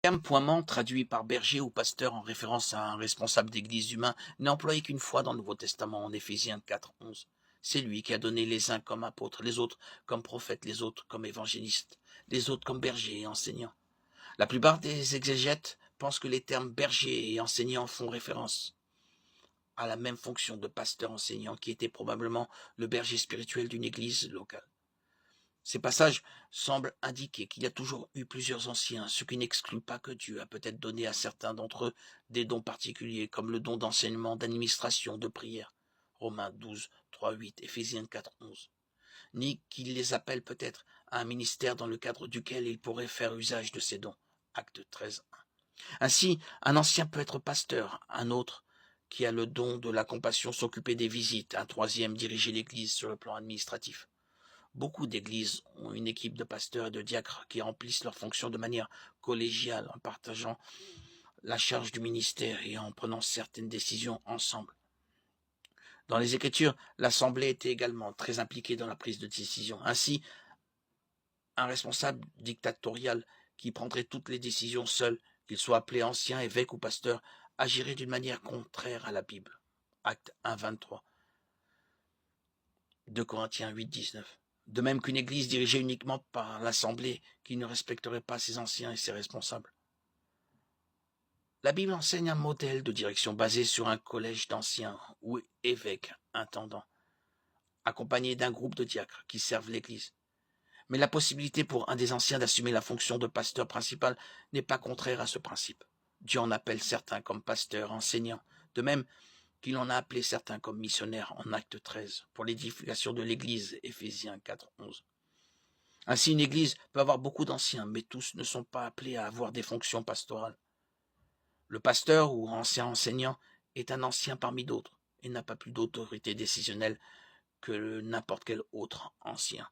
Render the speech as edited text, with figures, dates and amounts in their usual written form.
terme poiement, traduit par berger ou pasteur en référence à un responsable d'église humain, n'est employé qu'une fois dans le Nouveau Testament en Éphésiens 4:11. C'est lui qui a donné les uns comme apôtres, les autres comme prophètes, les autres comme évangélistes, les autres comme bergers et enseignants. La plupart des exégètes pensent que les termes berger et enseignant font référence à la même fonction de pasteur enseignant qui était probablement le berger spirituel d'une église locale. Ces passages semblent indiquer qu'il y a toujours eu plusieurs anciens, ce qui n'exclut pas que Dieu a peut-être donné à certains d'entre eux des dons particuliers, comme le don d'enseignement, d'administration, de prière. Romains 12, 3, 8, Éphésiens 4, 11. Ni qu'il les appelle peut-être à un ministère dans le cadre duquel ils pourraient faire usage de ces dons. Acte 13, 1. Ainsi, un ancien peut être pasteur, un autre qui a le don de la compassion s'occuper des visites, un troisième diriger l'église sur le plan administratif. Beaucoup d'églises ont une équipe de pasteurs et de diacres qui remplissent leurs fonctions de manière collégiale, en partageant la charge du ministère et en prenant certaines décisions ensemble. Dans les Écritures, l'Assemblée était également très impliquée dans la prise de décision. Ainsi, un responsable dictatorial qui prendrait toutes les décisions seul, qu'il soit appelé ancien, évêque ou pasteur, agirait d'une manière contraire à la Bible. Acte 1, 23. 2 Corinthiens 8, 19. De même qu'une église dirigée uniquement par l'Assemblée qui ne respecterait pas ses anciens et ses responsables. La Bible enseigne un modèle de direction basé sur un collège d'anciens ou évêques intendants, accompagné d'un groupe de diacres qui servent l'Église. Mais la possibilité pour un des anciens d'assumer la fonction de pasteur principal n'est pas contraire à ce principe. Dieu en appelle certains comme pasteurs, enseignants, de même qu'il en a appelé certains comme missionnaires en Acte 13 pour l'édification de l'Église, Éphésiens 4, 11. Ainsi, une église peut avoir beaucoup d'anciens, mais tous ne sont pas appelés à avoir des fonctions pastorales. Le pasteur ou ancien enseignant est un ancien parmi d'autres et n'a pas plus d'autorité décisionnelle que n'importe quel autre ancien.